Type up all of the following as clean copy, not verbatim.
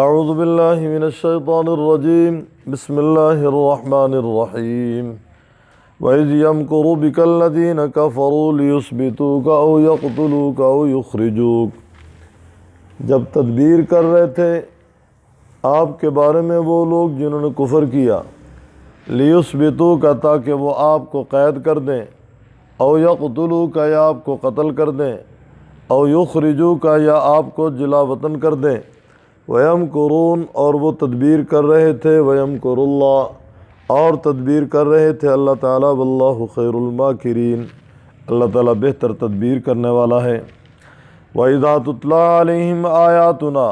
اعوذ باللہ من الشیطان الرجیم بسم اللہ الرحمن الرحیم وَإِذْ يَمْكُرُ بِكَ الَّذِينَ كَفَرُوا لِيُثْبِتُوكَ أَوْ يَقْتُلُوكَ أَوْ يُخْرِجُوكَ، جب تدبیر کر رہے تھے آپ کے بارے میں وہ لوگ جنہوں نے کفر کیا، لِيُثْبِتُوكَ تاکہ وہ آپ کو قید کر دیں، أَوْ يَقْتُلُوكَ یا آپ کو قتل کر دیں، أَوْ يُخْرِجُوكَ یا آپ کو جلا وطن کر دیں، وَيَمْكُرُونَ اور وہ تدبیر کر رہے تھے، وَيَمْكُرُ اللَّهُ اور تدبیر کر رہے تھے اللہ تعالیٰ، واللہ خیر الماکرین اللہ تعالیٰ بہتر تدبیر کرنے والا ہے۔ وَإِذَا تُتْلَىٰ عَلَيْهِمْ آیاتنا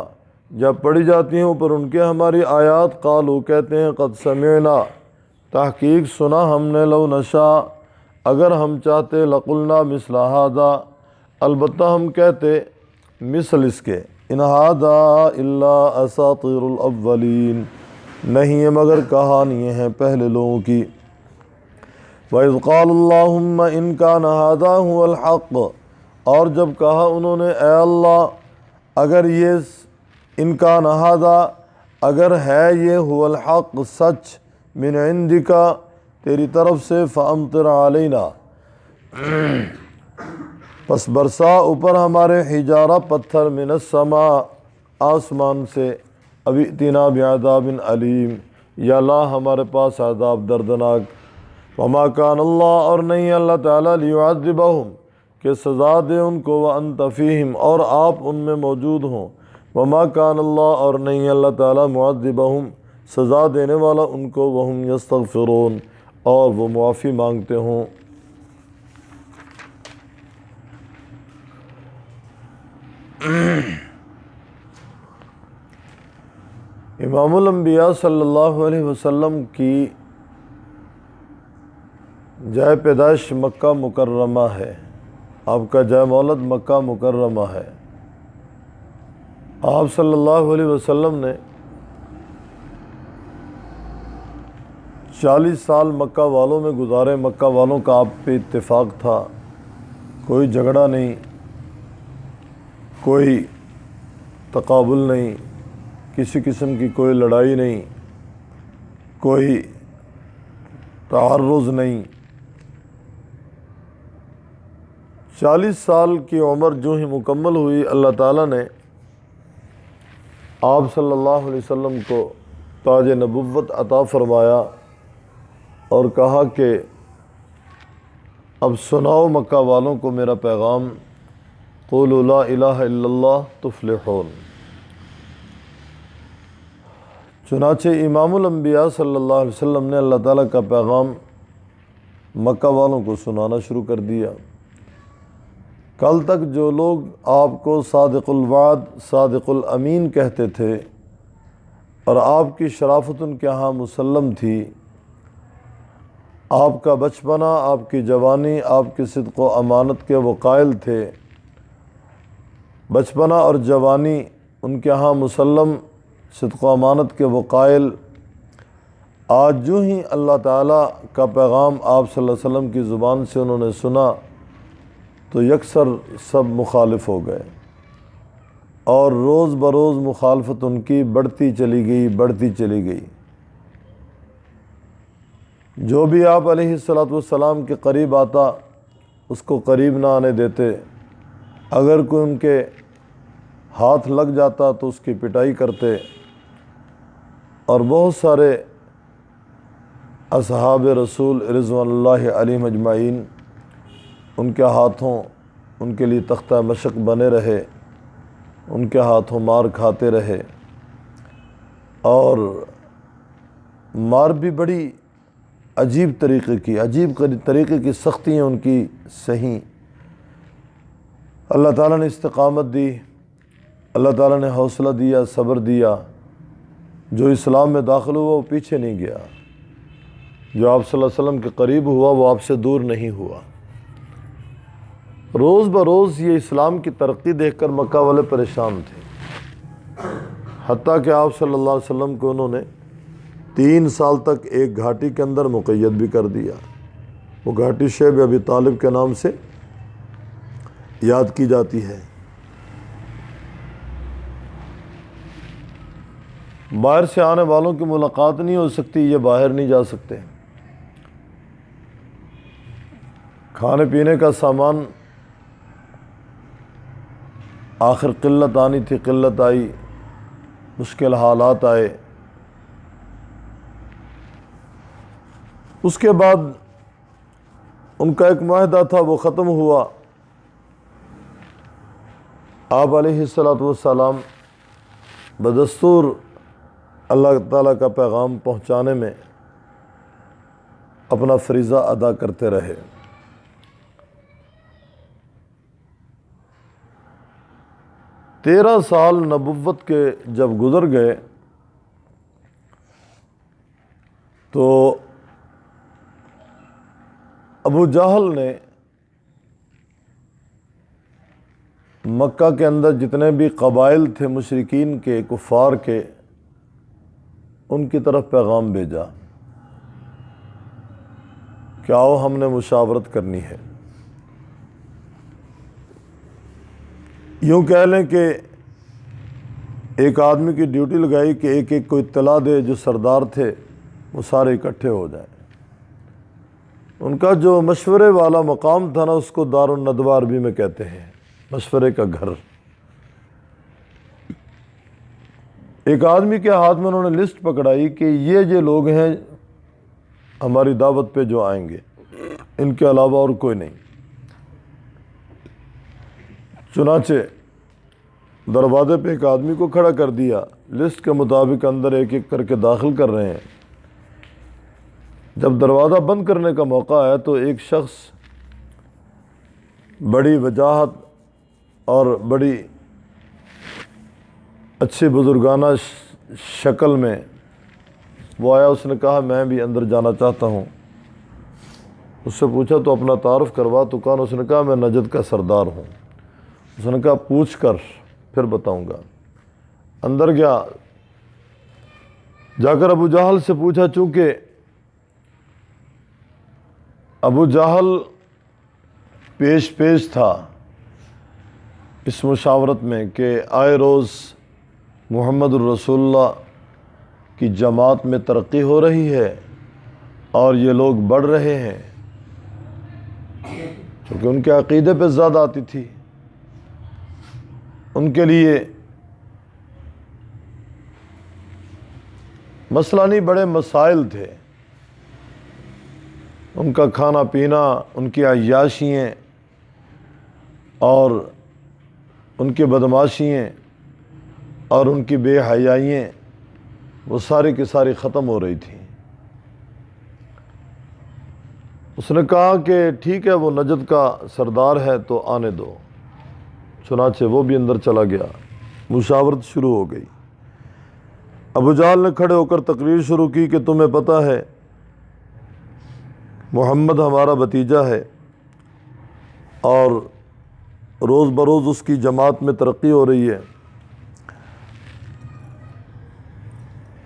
جب پڑھی جاتی ہیں اوپر ان کے ہماری آیات، قالوا کہتے ہیں، قد سمعنا تحقیق سنا ہم نے، لو نشاء اگر ہم چاہتے، لقلنا مثل ھذا البتہ ہم کہتے مثل اس کے، ان ھذا الا اساطیر الاولین نہیں ہے مگر کہانیاں ہیں پہلے لوگوں کی۔ وَإِذْ قَالُوا اللَّهُمَّ إِنْ كَانَ هَذَا هُوَ الْحَقُّ اور جب کہا انہوں نے، اے اللہ اگر یہ إِنْ كَانَ هَذَا اگر ہے یہ هُوَ الْحَقُّ سچ، مِنْ عِنْدِكَ تیری طرف سے، فَأَمْطِرْ عَلَيْنَا پس برسا اوپر ہمارے، حجارہ پتھر، من السماء آسمان سے، اب ائتنا بعذاب علیم یا لا ہمارے پاس عذاب دردناک، وما کان اللہ اور نہیں اللہ تعالیٰ، لیعذبہم کہ سزا دے ان کو، وانت فیہم اور آپ ان میں موجود ہوں، وما کان اللہ اور نہیں اللہ تعالیٰ، معذبہم سزا دینے والا ان کو، وہم یستغفرون اور وہ معافی مانگتے ہوں۔ امام الانبیاء صلی اللہ علیہ وسلم کی جائے پیدائش مکہ مکرمہ ہے، آپ کا جائے مولد مکہ مکرمہ ہے۔ آپ صلی اللہ علیہ وسلم نے 40 سال مکہ والوں میں گزارے، مکہ والوں کا آپ پہ اتفاق تھا، کوئی جھگڑا نہیں، کوئی تقابل نہیں، کسی قسم کی کوئی لڑائی نہیں، کوئی تعرض نہیں۔ 40 سال کی عمر جو ہی مکمل ہوئی، اللہ تعالیٰ نے آپ صلی اللہ علیہ وسلم کو تاج نبوت عطا فرمایا اور کہا کہ اب سناؤ مکہ والوں کو میرا پیغام، قولوا لا الہ الا اللہ تفلحون۔ چنانچہ امام الانبیاء صلی اللہ علیہ وسلم نے اللہ تعالیٰ کا پیغام مکہ والوں کو سنانا شروع کر دیا۔ کل تک جو لوگ آپ کو صادق الوعد، صادق الامین کہتے تھے اور آپ کی شرافت ان کے ہاں مسلم تھی، آپ کا بچپنا، آپ کی جوانی، آپ کی صدق و امانت کے وہ قائل تھے، بچپنا اور جوانی ان کے ہاں مسلم، صدق و امانت کے وہ قائل، آج جو ہی اللہ تعالیٰ کا پیغام آپ صلی اللہ علیہ وسلم کی زبان سے انہوں نے سنا تو یکسر سب مخالف ہو گئے، اور روز بروز مخالفت ان کی بڑھتی چلی گئی، بڑھتی چلی گئی۔ جو بھی آپ علیہ السلام کے قریب آتا اس کو قریب نہ آنے دیتے، اگر کوئی ان کے ہاتھ لگ جاتا تو اس کی پٹائی کرتے، اور بہت سارے اصحاب رسول رضوان اللہ علیہم اجمعین ان کے ہاتھوں ان کے لیے تختہ مشق بنے رہے، ان کے ہاتھوں مار کھاتے رہے، اور مار بھی بڑی عجیب طریقے کی، عجیب طریقے کی سختیاں ان کی سہیں۔ اللہ تعالیٰ نے استقامت دی، اللہ تعالیٰ نے حوصلہ دیا، صبر دیا، جو اسلام میں داخل ہوا وہ پیچھے نہیں گیا، جو آپ صلی اللہ علیہ وسلم کے قریب ہوا وہ آپ سے دور نہیں ہوا۔ روز بروز یہ اسلام کی ترقی دیکھ کر مکہ والے پریشان تھے، حتیٰ کہ آپ صلی اللہ علیہ وسلم کو انہوں نے 3 سال تک ایک گھاٹی کے اندر مقید بھی کر دیا، وہ گھاٹی شیب ابی طالب کے نام سے یاد کی جاتی ہے۔ باہر سے آنے والوں کی ملاقات نہیں ہو سکتی، یہ باہر نہیں جا سکتے۔ کھانے پینے کا سامان آخر قلت آنی تھی، قلت آئی، مشکل حالات آئے۔ اس کے بعد ان کا ایک معاہدہ تھا، وہ ختم ہوا۔ آپ علیہ السلام بدستور اللہ تعالیٰ کا پیغام پہنچانے میں اپنا فریضہ ادا کرتے رہے۔ 13 سال نبوت کے جب گزر گئے تو ابو جہل نے مکہ کے اندر جتنے بھی قبائل تھے مشرکین کے، کفار کے، ان کی طرف پیغام بھیجا کہ آؤ ہم نے مشاورت کرنی ہے۔ یوں کہہ لیں کہ ایک آدمی کی ڈیوٹی لگائی کہ ایک ایک کو اطلاع دے، جو سردار تھے وہ سارے اکٹھے ہو جائیں۔ ان کا جو مشورے والا مقام تھا نا، اس کو دار الندوہ عربی میں کہتے ہیں، مشورے کا گھر۔ ایک آدمی کے ہاتھ میں انہوں نے لسٹ پکڑائی کہ یہ لوگ ہیں ہماری دعوت پہ جو آئیں گے، ان کے علاوہ اور کوئی نہیں۔ چنانچہ دروازے پہ ایک آدمی کو کھڑا کر دیا، لسٹ کے مطابق اندر ایک ایک کر کے داخل کر رہے ہیں۔ جب دروازہ بند کرنے کا موقع آیا تو ایک شخص بڑی وجاہت اور بڑی اچھی بزرگانہ شکل میں وہ آیا۔ اس نے کہا میں بھی اندر جانا چاہتا ہوں۔ اس سے پوچھا تو اپنا تعارف کروا تو کون؟ اس نے کہا میں نجد کا سردار ہوں۔ اس نے کہا پوچھ کر پھر بتاؤں گا۔ اندر گیا، جا کر ابو جہل سے پوچھا، چونکہ ابو جہل پیش تھا اس مشاورت میں کہ آئے روز محمد الرسول اللہ کی جماعت میں ترقی ہو رہی ہے اور یہ لوگ بڑھ رہے ہیں، چونکہ ان کے عقیدے پہ زیادہ آتی تھی۔ ان کے لیے مسئلہ نہیں، بڑے مسائل تھے۔ ان کا کھانا پینا، ان کی عیاشیاں اور ان کی بدماشیاں اور ان کی بے حیائیاں، وہ ساری کی ساری ختم ہو رہی تھیں۔ اس نے کہا کہ ٹھیک ہے، وہ نجد کا سردار ہے تو آنے دو۔ چنانچہ وہ بھی اندر چلا گیا، مشاورت شروع ہو گئی۔ ابو جہل نے کھڑے ہو کر تقریر شروع کی کہ تمہیں پتہ ہے محمد ہمارا بھتیجا ہے اور روز بروز اس کی جماعت میں ترقی ہو رہی ہے،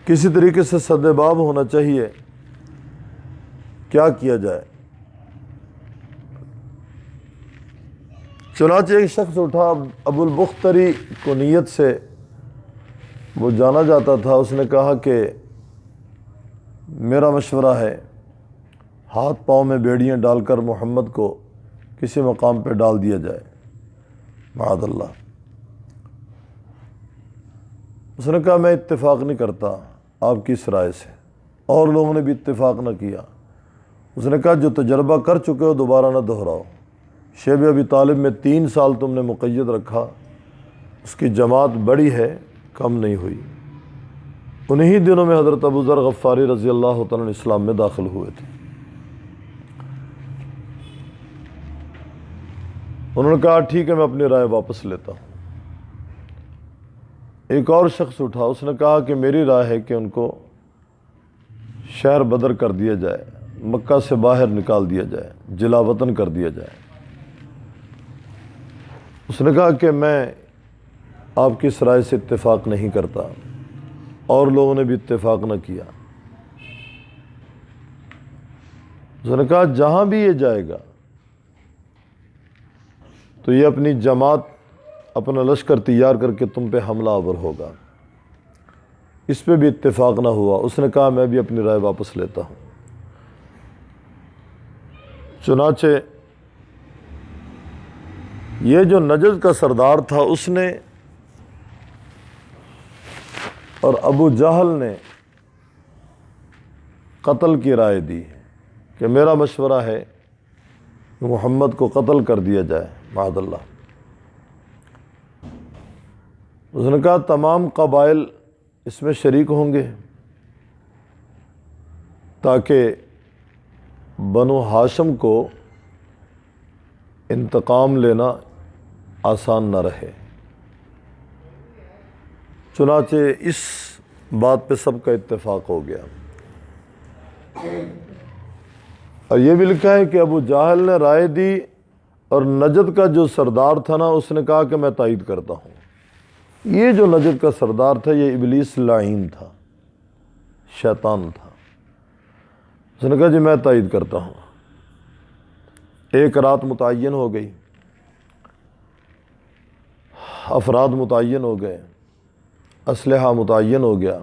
کسی طریقے سے سد باب ہونا چاہیے، کیا کیا جائے؟ چنانچہ ایک شخص اٹھا، ابو البختری کو نیت سے وہ جانا جاتا تھا۔ اس نے کہا کہ میرا مشورہ ہے ہاتھ پاؤں میں بیڑیاں ڈال کر محمد کو کسی مقام پہ ڈال دیا جائے، معاذ اللہ۔ اس نے کہا میں اتفاق نہیں کرتا آپ کی اس رائے سے، اور لوگوں نے بھی اتفاق نہ کیا۔ اس نے کہا جو تجربہ کر چکے ہو دوبارہ نہ دہراؤ۔ شیب ابی طالب میں 3 سال تم نے مقید رکھا، اس کی جماعت بڑی ہے، کم نہیں ہوئی۔ انہی دنوں میں حضرت ابو ذر غفاری رضی اللہ تعالیٰ اسلام میں داخل ہوئے تھے۔ انہوں نے کہا ٹھیک ہے، میں اپنی رائے واپس لیتا ہوں۔ ایک اور شخص اٹھا، اس نے کہا کہ میری رائے ہے کہ ان کو شہر بدر کر دیا جائے، مکہ سے باہر نکال دیا جائے، جلا وطن کر دیا جائے۔ اس نے کہا کہ میں آپ کی اس رائے سے اتفاق نہیں کرتا، اور لوگوں نے بھی اتفاق نہ کیا۔ اس نے کہا جہاں بھی یہ جائے گا تو یہ اپنی جماعت، اپنا لشکر تیار کر کے تم پہ حملہ آور ہوگا۔ اس پہ بھی اتفاق نہ ہوا۔ اس نے کہا میں بھی اپنی رائے واپس لیتا ہوں۔ چنانچہ یہ جو نجد کا سردار تھا اس نے اور ابو جہل نے قتل کی رائے دی کہ میرا مشورہ ہے کہ محمد کو قتل کر دیا جائے معاذ اللہ۔ اس نے کہا تمام قبائل اس میں شریک ہوں گے تاکہ بنو ہاشم کو انتقام لینا آسان نہ رہے۔ چنانچہ اس بات پہ سب کا اتفاق ہو گیا۔ اور یہ بھی لکھا ہے کہ ابو جہل نے رائے دی اور نجد کا جو سردار تھا نا اس نے کہا کہ میں تائید کرتا ہوں۔ یہ جو نجد کا سردار تھا یہ ابلیس لعین تھا، شیطان تھا۔ اس نے کہا جی میں تائید کرتا ہوں۔ ایک رات متعین ہو گئی، افراد متعین ہو گئے، اسلحہ متعین ہو گیا،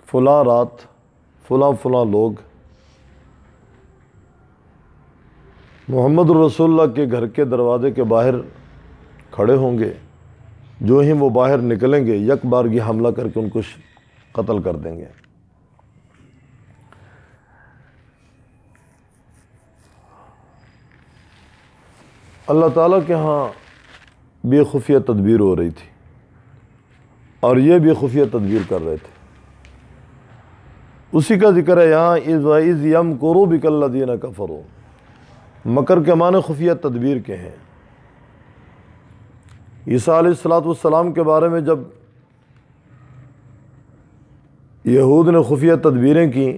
فلاں رات فلاں لوگ محمد رسول اللہ کے گھر کے دروازے کے باہر کھڑے ہوں گے، جو ہی وہ باہر نکلیں گے یک بارگی حملہ کر کے ان کو قتل کر دیں گے۔ اللہ تعالیٰ کے ہاں بے خفیہ تدبیر ہو رہی تھی اور یہ بھی خفیہ تدبیر کر رہے تھے۔ اسی کا ذکر ہے یہاں اذ یمکروا بک الذین کفروا۔ مکر کے معنی خفیہ تدبیر کے ہیں۔ عیسیٰ علیہ السلام کے بارے میں جب یہود نے خفیہ تدبیریں کی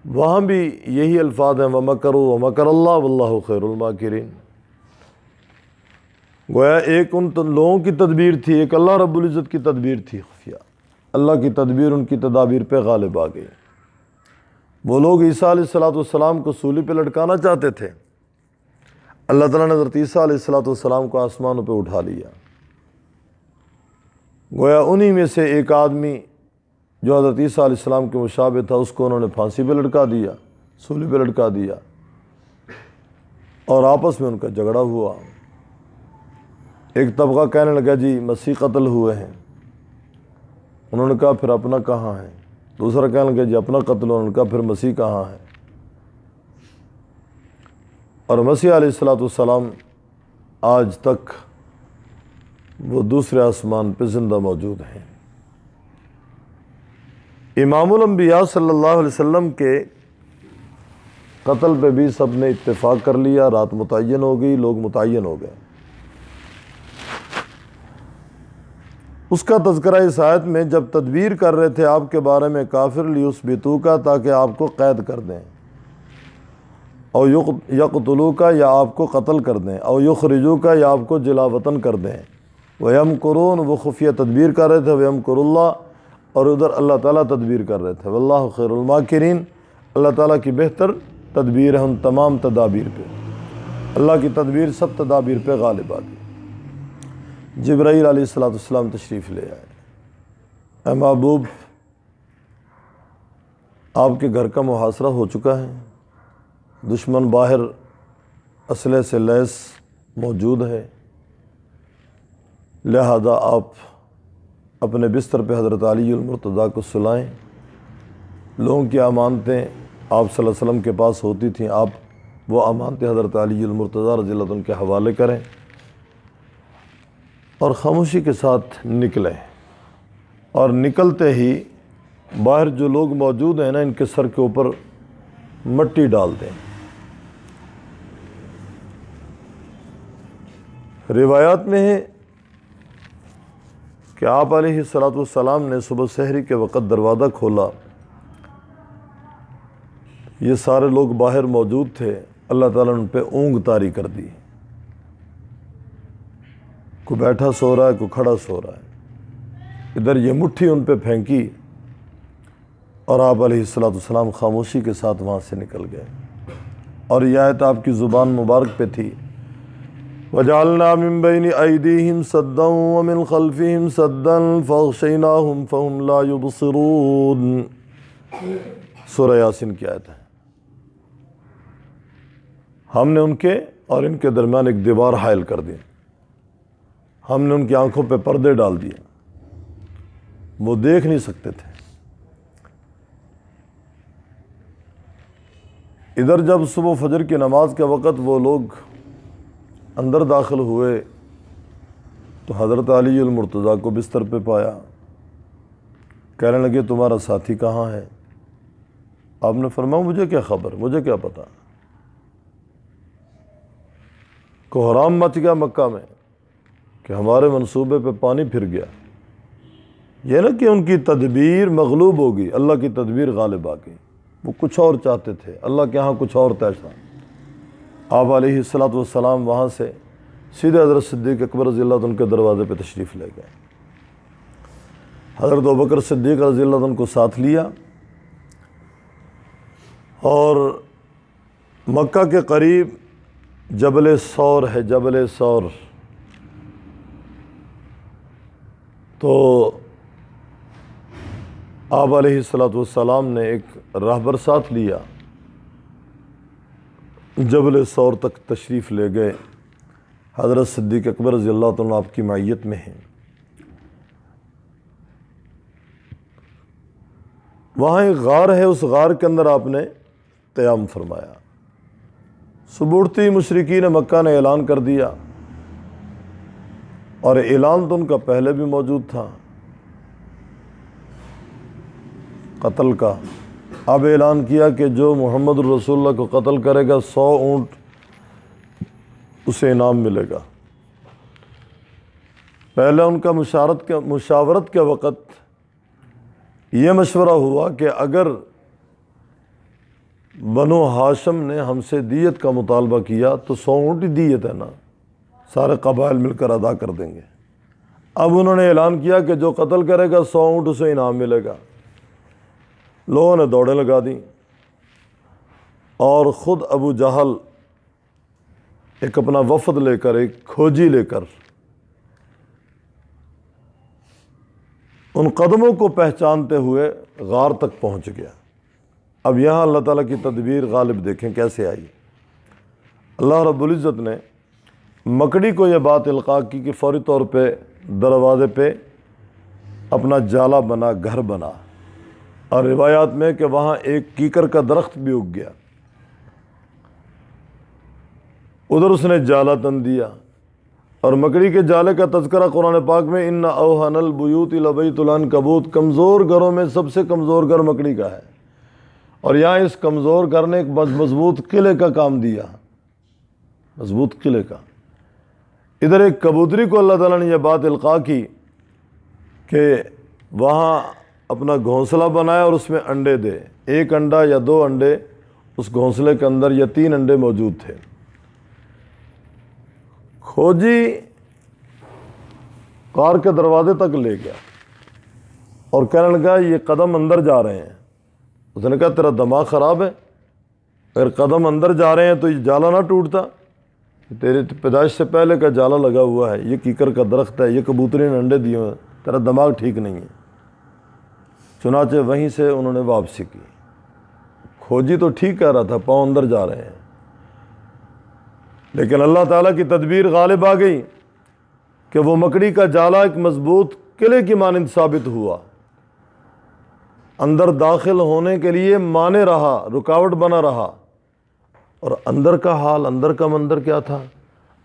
وہاں بھی یہی الفاظ ہیں وَمَكَرُوا وَمَكَرَ اللَّهُ وَاللَّهُ خَيْرُ الْمَاكِرِينَ۔ گویا ایک ان لوگوں کی تدبیر تھی، ایک اللہ رب العزت کی تدبیر تھی خفیہ۔ اللہ کی تدبیر ان کی تدابیر پہ غالب آ گئی۔ وہ لوگ عیسیٰ علیہ السلام کو سولی پہ لٹکانا چاہتے تھے، اللہ تعالیٰ نے حضرت عیسیٰ علیہ السلام کو آسمانوں پہ اٹھا لیا۔ گویا انہی میں سے ایک آدمی جو حضرت عیسیٰ علیہ السلام کے مشابہ تھا اس کو انہوں نے پھانسی پہ لٹکا دیا، سولی پہ لٹکا دیا، اور آپس میں ان کا جھگڑا ہوا۔ ایک طبقہ کہنے لگا جی مسیح قتل ہوئے ہیں، انہوں نے کہا پھر اپنا کہاں ہے؟ دوسرا کہنے لگا جی اپنا قتل، انہوں نے کہا پھر مسیح کہاں ہے؟ اور مسیح علیہ السلام آج تک وہ دوسرے آسمان پہ زندہ موجود ہیں۔ امام الانبیاء صلی اللہ علیہ وسلم کے قتل پہ بھی سب نے اتفاق کر لیا، رات متعین ہو گئی، لوگ متعین ہو گئے۔ اس کا تذکرہ اس آیت میں جب تدبیر کر رہے تھے آپ کے بارے میں کافر لیثبتوک تاکہ آپ کو قید کر دیں، او یقتلوک یا آپ کو قتل کر دیں، او یخرجوک یا آپ کو جلا وطن کر دیں، ویمکرون وہ خفیہ تدبیر کر رہے تھے، ویمکر اللہ اور ادھر اللہ تعالیٰ تدبیر کر رہے تھے، واللہ خیر الماکرین اللہ تعالیٰ کی بہتر تدبیر ہے ان تمام تدابیر پہ، اللہ کی تدبیر سب تدابیر پہ غالب آ گئی۔ جبرائیل علیہ السلام تشریف لے آئے، اے محبوب آپ کے گھر کا محاصرہ ہو چکا ہے، دشمن باہر اسلحے سے لیس موجود ہے، لہذا آپ اپنے بستر پہ حضرت علی المرتضیٰ کو سلائیں، لوگوں کی امانتیں آپ صلی اللہ علیہ وسلم کے پاس ہوتی تھیں، آپ وہ امانتیں حضرت علی المرتضیٰ رضی اللہ عنہ کے حوالے کریں اور خاموشی کے ساتھ نکلیں، اور نکلتے ہی باہر جو لوگ موجود ہیں نا ان کے سر کے اوپر مٹی ڈال دیں۔ روایات میں ہے کہ آپ علیہ السلام نے صبح سحری کے وقت دروازہ کھولا، یہ سارے لوگ باہر موجود تھے، اللہ تعالیٰ نے ان پہ اونگ طاری کر دی، کوئی بیٹھا سو رہا ہے، کوئی کھڑا سو رہا ہے، ادھر یہ مٹھی ان پہ پھینکی اور آپ علیہ السلام خاموشی کے ساتھ وہاں سے نکل گئے۔ اور یہ آیت آپ کی زبان مبارک پہ تھی وجعلنا من بين أيديهم سدا ومن خلفهم سدا فاغشيناهم فهم لا يبصرون۔ سورہ یاسین کی آیت ہے۔ ہم نے ان کے اور ان کے درمیان ایک دیوار حائل کر دی، ہم نے ان کی آنکھوں پہ پردے ڈال دیے، وہ دیکھ نہیں سکتے تھے۔ ادھر جب صبح فجر کی نماز کے وقت وہ لوگ اندر داخل ہوئے تو حضرت علی المرتضیٰ کو بستر پہ پایا، کہنے لگے تمہارا ساتھی کہاں ہے؟ آپ نے فرمایا مجھے کیا خبر، مجھے کیا پتا۔ کوہرام مچ گیا مکہ میں کہ ہمارے منصوبے پہ پانی پھر گیا۔ یہ نہ کہ ان کی تدبیر مغلوب ہو گئی، اللہ کی تدبیر غالب آ گئی۔ وہ کچھ اور چاہتے تھے، اللہ کے ہاں کچھ اور طے تھا۔ آپ علیہ الصلوۃ والسلام وہاں سے سیدھے حضرت صدیق اکبر رضی اللہ عنہ کے دروازے پہ تشریف لے گئے۔ حضرت ابوبکر صدیق رضی اللہ عنہ کو ساتھ لیا اور مکہ کے قریب جبل ثور ہے، جبل ثور، تو آپ علیہ الصلوۃ والسلام نے ایک راہبر ساتھ لیا، جبل ثور تک تشریف لے گئے۔ حضرت صدیق اکبر رضی اللہ عنہ آپ کی معیت میں ہیں۔ وہاں ایک غار ہے، اس غار کے اندر آپ نے قیام فرمایا۔ صبح اٹھتے ہی مشرکین مکہ نے اعلان کر دیا، اور اعلان تو ان کا پہلے بھی موجود تھا قتل کا۔ اب اعلان کیا کہ جو محمد الرسول اللہ کو قتل کرے گا 100 اونٹ اسے انعام ملے گا۔ پہلے ان کا مشاورت کے وقت یہ مشورہ ہوا کہ اگر بنو ہاشم نے ہم سے دیت کا مطالبہ کیا تو 100 اونٹ ہی دیت ہے نا، سارے قبائل مل کر ادا کر دیں گے۔ اب انہوں نے اعلان کیا کہ جو قتل کرے گا 100 اونٹ اسے انعام ملے گا۔ لوگوں نے دوڑیں لگا دیں، اور خود ابو جہل ایک اپنا وفد لے کر، ایک کھوجی لے کر ان قدموں کو پہچانتے ہوئے غار تک پہنچ گیا۔ اب یہاں اللہ تعالیٰ کی تدبیر غالب دیکھیں کیسے آئی۔ اللہ رب العزت نے مکڑی کو یہ بات القاء کی کہ فوری طور پہ دروازے پہ اپنا جالا بنا، گھر بنا، اور روایات میں کہ وہاں ایک کیکر کا درخت بھی اگ گیا، ادھر اس نے جالا تن دیا۔ اور مکڑی کے جالے کا تذکرہ قرآن پاک میں ان اوہن البیوت لبیت العنکبوت، کمزور گھروں میں سب سے کمزور گھر مکڑی کا ہے، اور یہاں اس کمزور گھر نے ایک مضبوط قلعے کا کام دیا، مضبوط قلعے کا۔ ادھر ایک کبوتری کو اللہ تعالیٰ نے یہ بات القاء کی کہ وہاں اپنا گھونسلہ بنایا اور اس میں انڈے دے، ایک انڈا یا 2 انڈے اس گھونسلے کے اندر یا 3 انڈے موجود تھے۔ کھوجی غار کے دروازے تک لے گیا اور کہنے لگا یہ قدم اندر جا رہے ہیں۔ اس نے کہا تیرا دماغ خراب ہے، اگر قدم اندر جا رہے ہیں تو یہ جالا نہ ٹوٹتا، تیرے پیدائش سے پہلے کا جالا لگا ہوا ہے، یہ کیکر کا درخت ہے، یہ کبوتری نے انڈے دیے ہیں، تیرا دماغ ٹھیک نہیں ہے۔ چنانچہ وہیں سے انہوں نے واپسی کی۔ کھوجی تو ٹھیک کہہ رہا تھا، پاؤں اندر جا رہے ہیں، لیکن اللہ تعالیٰ کی تدبیر غالب آ گئی کہ وہ مکڑی کا جالا ایک مضبوط قلعے کی مانند ثابت ہوا، اندر داخل ہونے کے لیے مانے رہا، رکاوٹ بنا رہا۔ اور اندر کا حال، اندر کا منظر کیا تھا؟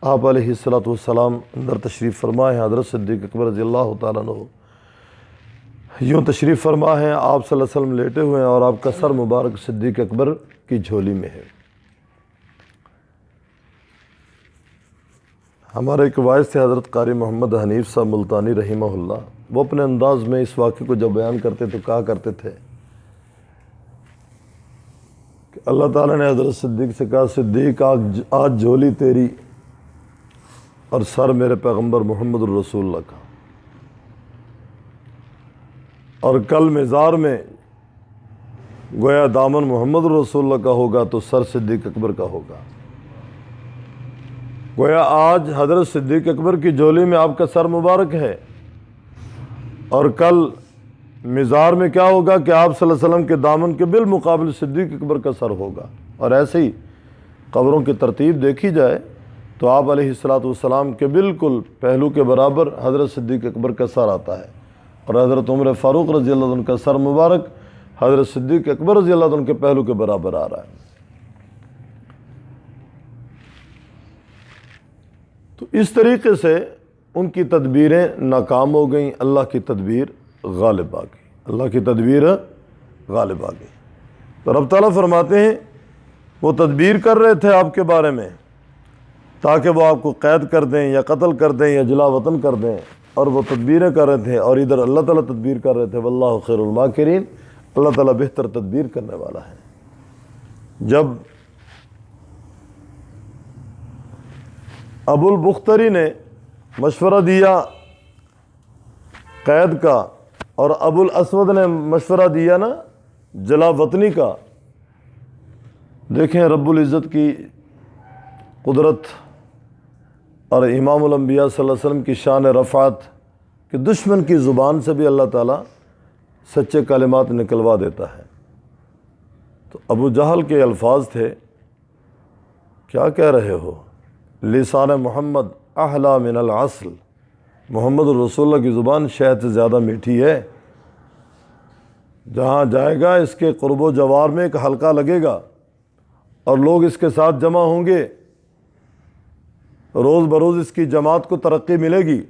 آپ علیہ الصلوۃ والسلام اندر تشریف فرما ہیں، حضرت صدیق اکبر رضی اللہ تعالیٰ عنہ یوں تشریف فرما ہیں، آپ صلی اللہ علیہ وسلم لیٹے ہوئے ہیں اور آپ کا سر مبارک صدیق اکبر کی جھولی میں ہے۔ ہمارے ایک وائس تھے حضرت قاری محمد حنیف صاحب ملتانی رحمہ اللہ، وہ اپنے انداز میں اس واقعے کو جب بیان کرتے تو کہا کرتے تھے کہ اللہ تعالیٰ نے حضرت صدیق سے کہا صدیق آج جھولی تیری اور سر میرے پیغمبر محمد الرسول اللہ کا، اور کل مزار میں گویا دامن محمد الرسول اللہ کا ہوگا تو سر صدیق اکبر کا ہوگا۔ گویا آج حضرت صدیق اکبر کی جولی میں آپ کا سر مبارک ہے، اور کل مزار میں کیا ہوگا کہ آپ صلی اللہ علیہ وسلم کے دامن کے بالمقابل صدیق اکبر کا سر ہوگا۔ اور ایسے ہی قبروں کی ترتیب دیکھی جائے تو آپ علیہ السلام کے بالکل پہلو کے برابر حضرت صدیق اکبر کا سر آتا ہے، اور حضرت عمر فاروق رضی اللہ عنہ کا سر مبارک حضرت صدیق اکبر رضی اللہ عنہ کے پہلو کے برابر آ رہا ہے۔ تو اس طریقے سے ان کی تدبیریں ناکام ہو گئیں، اللہ کی تدبیر غالب آ گئی، اللہ کی تدبیر غالب آ گئی۔ تو رب تعالیٰ فرماتے ہیں وہ تدبیر کر رہے تھے آپ کے بارے میں تاکہ وہ آپ کو قید کر دیں یا قتل کر دیں یا جلا وطن کر دیں، اور وہ تدبیریں کر رہے تھے، اور ادھر اللہ تعالیٰ تدبیر کر رہے تھے۔ واللہ خیر الماکرین، اللہ تعالیٰ بہتر تدبیر کرنے والا ہے۔ جب ابو البختری نے مشورہ دیا قید کا، اور ابو الاسود نے مشورہ دیا نا جلا وطنی کا، دیکھیں رب العزت کی قدرت اور امام الانبیاء صلی اللہ علیہ وسلم کی شان رفعت کہ دشمن کی زبان سے بھی اللہ تعالیٰ سچے کلمات نکلوا دیتا ہے۔ تو ابو جہل کے الفاظ تھے، کیا کہہ رہے ہو؟ لسان محمد احلی من العسل، محمد رسول اللہ کی زبان شہد سے زیادہ میٹھی ہے۔ جہاں جائے گا اس کے قرب و جوار میں ایک حلقہ لگے گا، اور لوگ اس کے ساتھ جمع ہوں گے، روز بروز اس کی جماعت کو ترقی ملے گی۔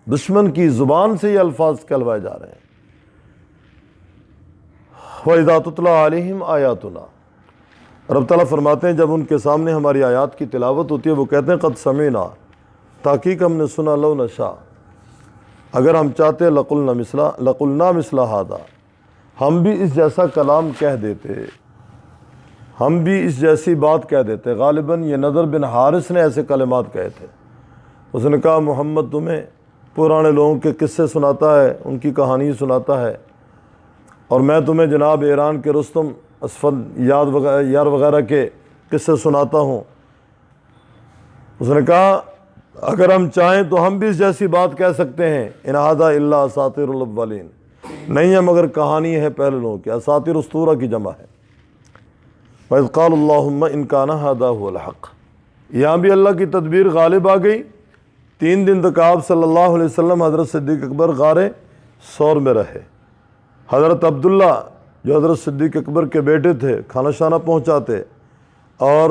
دشمن کی زبان سے یہ الفاظ کہلوائے جا رہے ہیں۔ وَإِذَا تُتْلَىٰ عَلَيْهِمْ آيَاتُنَا، رب تعالیٰ فرماتے ہیں جب ان کے سامنے ہماری آیات کی تلاوت ہوتی ہے وہ کہتے ہیں قد سمعنا، تحقیق ہم نے سنا، لو نشاء، اگر ہم چاہتے لقلنا مثل هذا، ہم بھی اس جیسا کلام کہہ دیتے، ہم بھی اس جیسی بات کہہ دیتے۔ غالباً یہ نضر بن حارث نے ایسے کلمات کہے تھے۔ اس نے کہا محمد تمہیں پرانے لوگوں کے قصے سناتا ہے، ان کی کہانی سناتا ہے، اور میں تمہیں جناب ایران کے رستم اسفد یار وغیرہ کے قصے سناتا ہوں۔ اس نے کہا اگر ہم چاہیں تو ہم بھی اس جیسی بات کہہ سکتے ہیں، ان ھذا الا اساطیر الاولین، نہیں ہے مگر کہانی ہے پہلے لوگوں کی، اساطیر اسطورہ کی جمع ہے۔ وَإِذْ قَالَ اللَّهُمَّ إِنْ كَانَ هَذَا هُوَ الْحَقُّ، یہاں بھی اللہ کی تدبیر غالب آ گئی۔ 3 دن تک آپ صلی اللہ علیہ وسلم حضرت صدیق اکبر غار ثور میں رہے۔ حضرت عبداللہ جو حضرت صدیق اکبر کے بیٹے تھے کھانا شانہ پہنچاتے، اور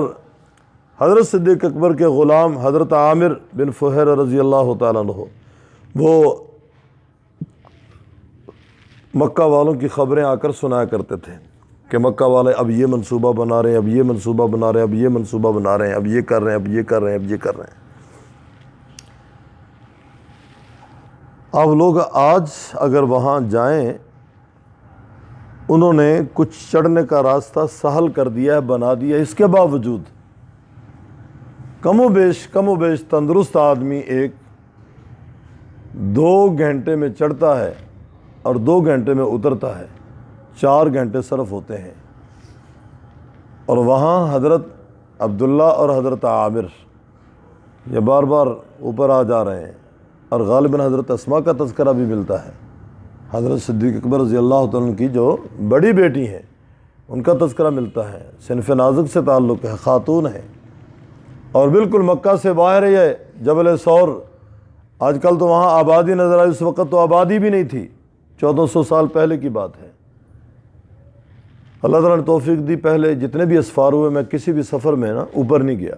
حضرت صدیق اکبر کے غلام حضرت عامر بن فہیر رضی اللہ تعالیٰ عنہ، وہ مکہ والوں کی خبریں آ کر سنایا کرتے تھے کہ مکہ والے اب یہ منصوبہ بنا رہے ہیں، اب یہ منصوبہ بنا رہے ہیں، اب یہ منصوبہ بنا رہے ہیں، اب یہ کر رہے ہیں، اب یہ کر رہے ہیں، اب یہ کر رہے ہیں۔ اب لوگ آج اگر وہاں جائیں، انہوں نے کچھ چڑھنے کا راستہ سہل کر دیا ہے، بنا دیا، اس کے باوجود کم و بیش تندرست آدمی 2 گھنٹے میں چڑھتا ہے اور 2 گھنٹے میں اترتا ہے، 4 گھنٹے صرف ہوتے ہیں۔ اور وہاں حضرت عبداللہ اور حضرت عامر یہ بار بار اوپر آ جا رہے ہیں، اور غالباً حضرت اسماء کا تذکرہ بھی ملتا ہے، حضرت صدیق اکبر رضی اللہ تعالیٰ عنہ کی جو بڑی بیٹی ہیں ان کا تذکرہ ملتا ہے، صنف نازک سے تعلق ہے، خاتون ہے، اور بالکل مکہ سے باہر ہے جبل ثور۔ آج کل تو وہاں آبادی نظر آئی، اس وقت تو آبادی بھی نہیں تھی، 1400 سال پہلے کی بات ہے۔ اللہ تعالیٰ نے توفیق دی، پہلے جتنے بھی اسفار ہوئے میں کسی بھی سفر میں اوپر نہیں گیا۔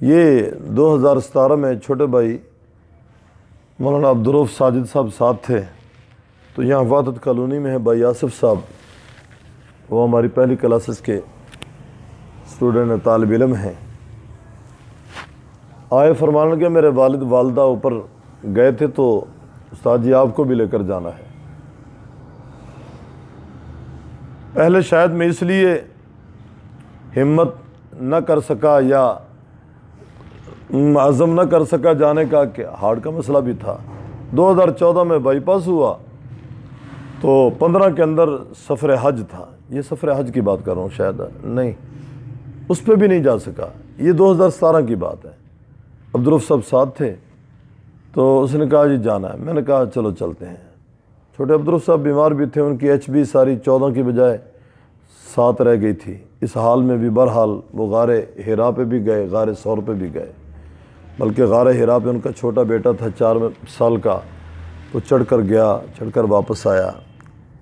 یہ 2017 میں چھوٹے بھائی مولانا عبدالرؤف ساجد صاحب ساتھ تھے، تو یہاں وحدت کالونی میں ہے بھائی آصف صاحب، وہ ہماری پہلی کلاسز کے اسٹوڈنٹ طالب علم ہیں، آئے فرمانے لگے میرے والد والدہ اوپر گئے تھے تو استاد جی آپ کو بھی لے کر جانا ہے۔ پہلے شاید میں اس لیے ہمت نہ کر سکا یا عزم نہ کر سکا جانے کا کہ ہارٹ کا مسئلہ بھی تھا۔ 2014 میں بائی پاس ہوا تو 15 کے اندر سفر حج تھا، یہ سفر حج کی بات کر رہا ہوں، شاید نہیں اس پہ بھی نہیں جا سکا۔ یہ 2017 کی بات ہے۔ عبدالرؤف صاحب ساتھ تھے تو اس نے کہا جی جانا ہے۔ میں نے کہا چلو چلتے ہیں۔ چھوٹے عبدالرؤف صاحب بیمار بھی تھے، ان کی HB ساری 14 کی بجائے 7 رہ گئی تھی۔ اس حال میں بھی بہرحال وہ غار حرا پہ بھی گئے، غار ثور پہ بھی گئے، بلکہ غار حرا پہ ان کا چھوٹا بیٹا تھا 4 سال کا، وہ چڑھ کر گیا، چڑھ کر واپس آیا۔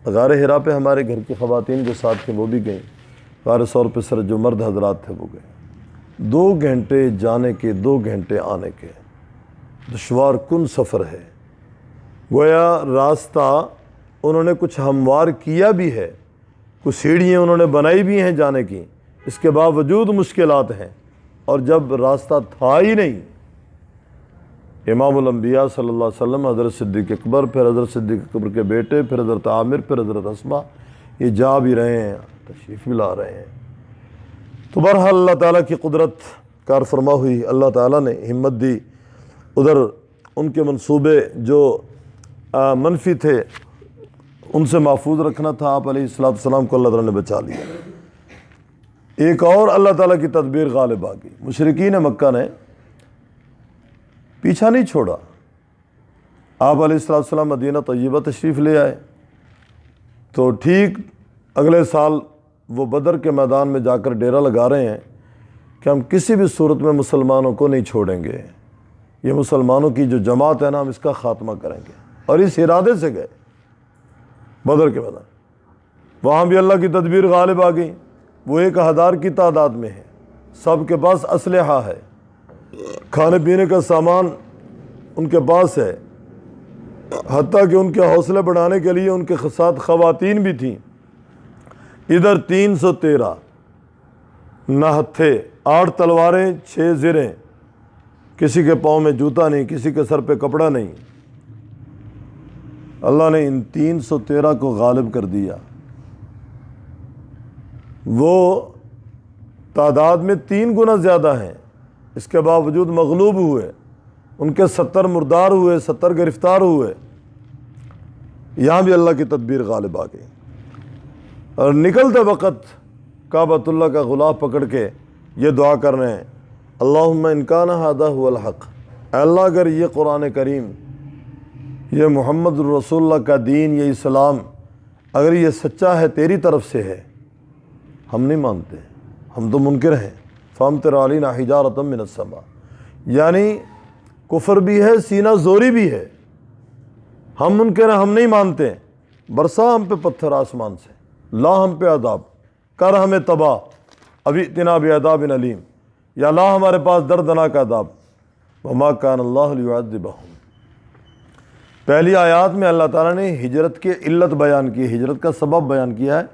غار حرا پہ ہمارے گھر کی خواتین جو ساتھ تھیں وہ بھی گئیں، غار ثور پہ صرف جو مرد حضرات تھے وہ گئے۔ 2 گھنٹے جانے کے، 2 گھنٹے آنے کے، دشوار کن سفر ہے۔ گویا راستہ انہوں نے کچھ ہموار کیا بھی ہے، کچھ سیڑھیاں انہوں نے بنائی بھی ہیں جانے کی، اس کے باوجود مشکلات ہیں۔ اور جب راستہ تھا ہی نہیں، امام الانبیاء صلی اللہ علیہ وسلم، حضرت صدیق اکبر، پھر حضرت صدیق اکبر کے بیٹے، پھر حضرت عامر، پھر حضرت اسما، یہ جا بھی رہے ہیں، تشریف بھی لا رہے ہیں۔ تو بہرحال اللہ تعالیٰ کی قدرت کار فرما ہوئی، اللہ تعالیٰ نے ہمت دی۔ ادھر ان کے منصوبے جو منفی تھے ان سے محفوظ رکھنا تھا، آپ علیہ السلام کو اللہ تعالیٰ نے بچا لیا۔ ایک اور اللہ تعالیٰ کی تدبیر غالب آ گئی۔ مشرکین مکہ نے پیچھا نہیں چھوڑا، آپ علیہ السلام مدینہ طیبہ تشریف لے آئے تو ٹھیک اگلے سال وہ بدر کے میدان میں جا کر ڈیرا لگا رہے ہیں کہ ہم کسی بھی صورت میں مسلمانوں کو نہیں چھوڑیں گے، یہ مسلمانوں کی جو جماعت ہے نا ہم اس کا خاتمہ کریں گے، اور اس ارادے سے گئے بدر کے میدان۔ وہاں بھی اللہ کی تدبیر غالب آ گئی، وہ 1000 کی تعداد میں ہے، سب کے پاس اسلحہ ہے، کھانے پینے کا سامان ان کے پاس ہے، حتیٰ کہ ان کے حوصلے بڑھانے کے لیے ان کے ساتھ خواتین بھی تھیں۔ ادھر 313 نہتھے، 8 تلواریں، 6 زریں، کسی کے پاؤں میں جوتا نہیں، کسی کے سر پہ کپڑا نہیں۔ اللہ نے ان 313 کو غالب کر دیا۔ وہ تعداد میں 3 گنا زیادہ ہیں، اس کے باوجود مغلوب ہوئے، ان کے 70 مردار ہوئے، 70 گرفتار ہوئے۔ یہاں بھی اللہ کی تدبیر غالب آ گئی، اور نکلتے وقت کعبۃ اللہ کا غلاف پکڑ کے یہ دعا کر رہے ہیں، اللہم ان کان ھذا ھو الحق، اے اللہ اگر یہ قرآن کریم، یہ محمد رسول اللہ کا دین، یہ اسلام اگر یہ سچا ہے، تیری طرف سے ہے، ہم نہیں مانتے، ہم تو منکر ہیں، فامطر علینا حجارۃ من السماء، یعنی کفر بھی ہے، سینہ زوری بھی ہے، ہم منکر ہیں، ہم نہیں مانتے، برسا ہم پہ پتھر آسمان سے، لا ہم پہ عذاب، کر ہمیں تباہ، ابھی اتنا بعذاب علیم، یا لا ہمارے پاس دردناک عذاب، وما کان اللہ لیعذبہم۔ پہلی آیات میں اللہ تعالیٰ نے ہجرت کی علت بیان کی، ہجرت کا سبب بیان کیا ہے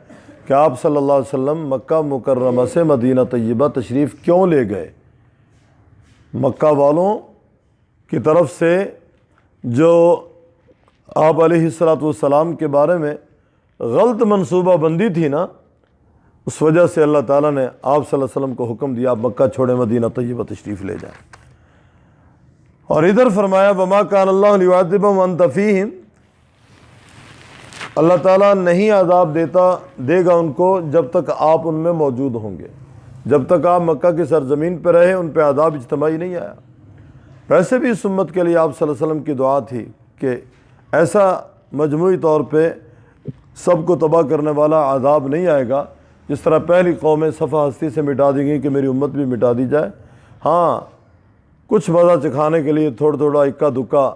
کہ آپ صلی اللہ علیہ وسلم مکہ مکرمہ سے مدینہ طیبہ تشریف کیوں لے گئے۔ مکہ والوں کی طرف سے جو آپ علیہ السلام کے بارے میں غلط منصوبہ بندی تھی نا، اس وجہ سے اللہ تعالیٰ نے آپ صلی اللہ علیہ وسلم کو حکم دیا آپ مکہ چھوڑیں، مدینہ طیبہ تشریف لے جائیں۔ اور ادھر فرمایا وما کان اللہ لیعذبہم وانت فیہم، اللہ تعالیٰ نہیں عذاب دے گا ان کو جب تک آپ ان میں موجود ہوں گے، جب تک آپ مکہ کی سرزمین پہ رہے ان پہ عذاب اجتماعی نہیں آیا۔ ویسے بھی اس امت کے لیے آپ صلی اللہ علیہ وسلم کی دعا تھی کہ ایسا مجموعی طور پہ سب کو تباہ کرنے والا عذاب نہیں آئے گا، جس طرح پہلی قومیں صفحہ ہستی سے مٹا دی گئیں کہ میری امت بھی مٹا دی جائے۔ ہاں کچھ مزہ چکھانے کے لیے تھوڑا تھوڑا اکا دکا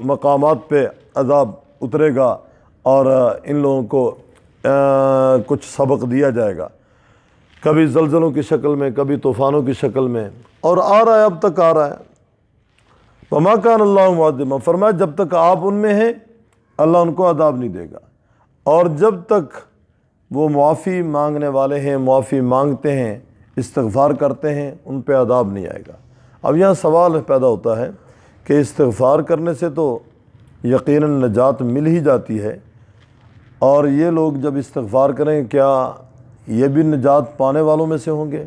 مقامات پہ عذاب اترے گا، اور ان لوگوں کو کچھ سبق دیا جائے گا، کبھی زلزلوں کی شکل میں، کبھی طوفانوں کی شکل میں، اور آ رہا ہے، اب تک آ رہا ہے۔ وما کان اللہ معذبہم، فرمایا جب تک آپ ان میں ہیں اللہ ان کو عذاب نہیں دے گا، اور جب تک وہ معافی مانگنے والے ہیں، معافی مانگتے ہیں، استغفار کرتے ہیں، ان پہ عذاب نہیں آئے گا۔ اب یہاں سوال پیدا ہوتا ہے کہ استغفار کرنے سے تو یقیناً نجات مل ہی جاتی ہے، اور یہ لوگ جب استغفار کریں کیا یہ بھی نجات پانے والوں میں سے ہوں گے؟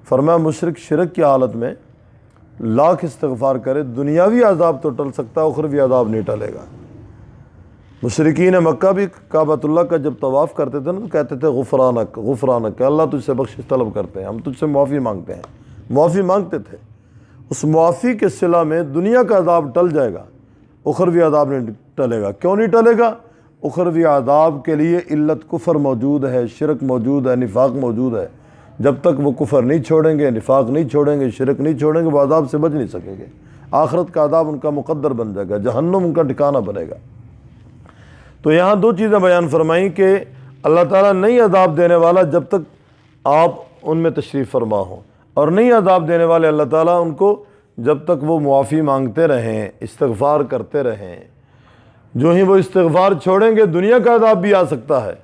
فرمایا مشرک شرک کی حالت میں لاکھ استغفار کرے، دنیاوی عذاب تو ٹل سکتا ہے، اخروی عذاب نہیں ٹلے گا۔ مشرکین مکہ بھی کعبۃ اللہ کا جب طواف کرتے تھے نا تو کہتے تھے غفرانک غفرانک، کہ اللہ تجھ سے بخشش طلب کرتے ہیں، ہم تجھ سے معافی مانگتے ہیں، معافی مانگتے تھے۔ اس معافی کے صلہ میں دنیا کا عذاب ٹل جائے گا، اخروی عذاب نہیں ٹلے گا۔ کیوں نہیں ٹلے گا؟ اخروی عذاب کے لیے علت کفر موجود ہے، شرک موجود ہے، نفاق موجود ہے۔ جب تک وہ کفر نہیں چھوڑیں گے، نفاق نہیں چھوڑیں گے، شرک نہیں چھوڑیں گے، وہ عذاب سے بچ نہیں سکیں گے۔ آخرت کا عذاب ان کا مقدر بن جائے گا، جہنم ان کا ٹھکانہ بنے گا۔ تو یہاں دو چیزیں بیان فرمائیں کہ اللہ تعالیٰ نہیں عذاب دینے والا جب تک آپ ان میں تشریف فرما ہوں، اور نہیں عذاب دینے والے اللہ تعالیٰ ان کو جب تک وہ معافی مانگتے رہیں، استغفار کرتے رہیں۔ جو ہی وہ استغفار چھوڑیں گے دنیا کا عذاب بھی آ سکتا ہے،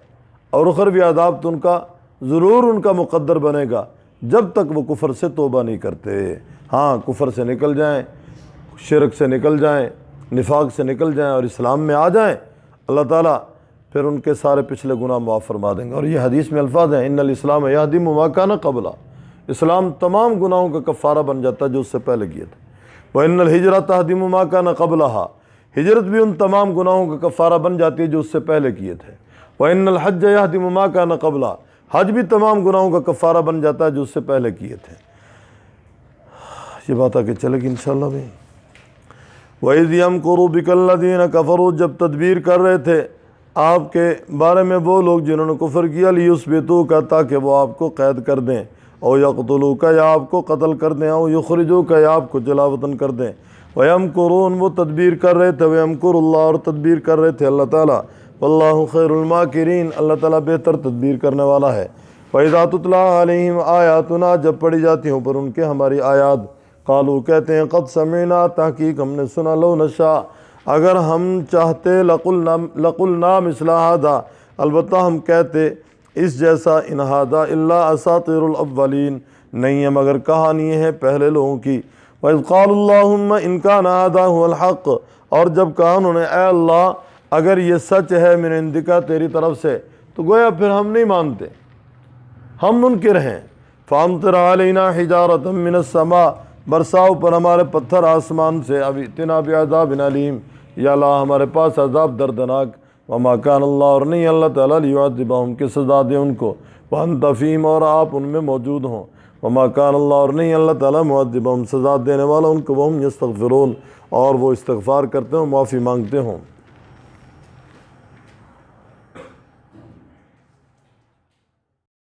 اور اخروی عذاب تو ان کا ضرور ان کا مقدر بنے گا جب تک وہ کفر سے توبہ نہیں کرتے۔ ہاں، کفر سے نکل جائیں، شرک سے نکل جائیں، نفاق سے نکل جائیں اور اسلام میں آ جائیں، اللہ تعالیٰ پھر ان کے سارے پچھلے گناہ معاف فرما دیں گے۔ اور یہ حدیث میں الفاظ ہیں، ان الاسلام یہدم ما کان قبلہ، اسلام تمام گناہوں کا کفارہ بن جاتا ہے جو اس سے پہلے کیے تھے۔ وَإِنَّ الْهِجْرَةَ تَهْدِمُ مَا كَانَ قَبْلَهَا، ہجرت بھی ان تمام گناہوں کا کفارہ بن جاتی ہے جو اس سے پہلے کیے تھے۔ وَإِنَّ الْحَجَّ يَهْدِمُ مَا كَانَ قَبْلَهَا، حج بھی تمام گناہوں کا کفارہ بن جاتا ہے جو اس سے پہلے کیے تھے۔ یہ بات آگے چلے گی انشاءاللہ بھی۔ وَإِذْ يَمْكُرُ بِكَ الَّذِينَ كَفَرُوا، جب تدبیر کر رہے تھے آپ کے بارے میں وہ لوگ جنہوں نے کفر کیا، لِيُثْبِتُوكَ، تاکہ وہ آپ کو قید کر دیں، او يَقْتُلُوكَ، یا آپ کو قتل کر دیں، او يُخْرِجُوكَ، یا آپ کو جلا وطن کر دیں۔ وَيَمْكُرُونَ، وہ تدبیر کر رہے تھے، وَيَمْكُرُ اللَّهُ، اور تدبیر کر رہے تھے اللہ تعالیٰ، وَاللَّهُ خَيْرُ الْمَاكِرِينَ، اللہ تعالیٰ بہتر تدبیر کرنے والا ہے۔ وَإِذَا تُتْلَىٰ عَلَيْهِمْ آيَاتُنَا، جب پڑھی جاتی ہوں پر ان کے ہماری آیات، قالوا، کہتے ہیں، قد سمعنا، تحقیق ہم نے سنا، لو نشاء، اگر ہم چاہتے، لقلنا مثل هذا، البتہ ہم کہتے اس جیسا، ان هذا الا اساطیر الاولین، نہیں ہے مگر کہانی ہے پہلے لوگوں کی۔ وَإِذْ قَالُوا اللَّهُمَّ إِنْ كَانَ هَذَا هُوَ الْحَقُّ، اور جب کہا انہوں نے، اے اللہ اگر یہ سچ ہے من عندک، تیری طرف سے، تو گویا پھر ہم نہیں مانتے، ہم منکر ہیں۔ فَأَمْطِرْ عَلَيْنَا حِجَارَةً مِّنَ السَّمَاءِ، برساؤ پر ہمارے پتھر آسمان سے، اب ائتنا بعذاب علیم، یا اللہ ہمارے پاس عذاب دردناک۔ وما کان اللہ، اور نہیں اللہ تعالیٰ، لیعذبہم، کہ سزا دے ان کو، وانت فیہم، اور آپ ان میں موجود ہوں۔ وما کان اللہ، اور نہیں اللہ تعالیٰ، معذبہم، سزا دینے والا ان کو، وہم یستغفرون، اور وہ استغفار کرتے ہوں، معافی مانگتے ہوں۔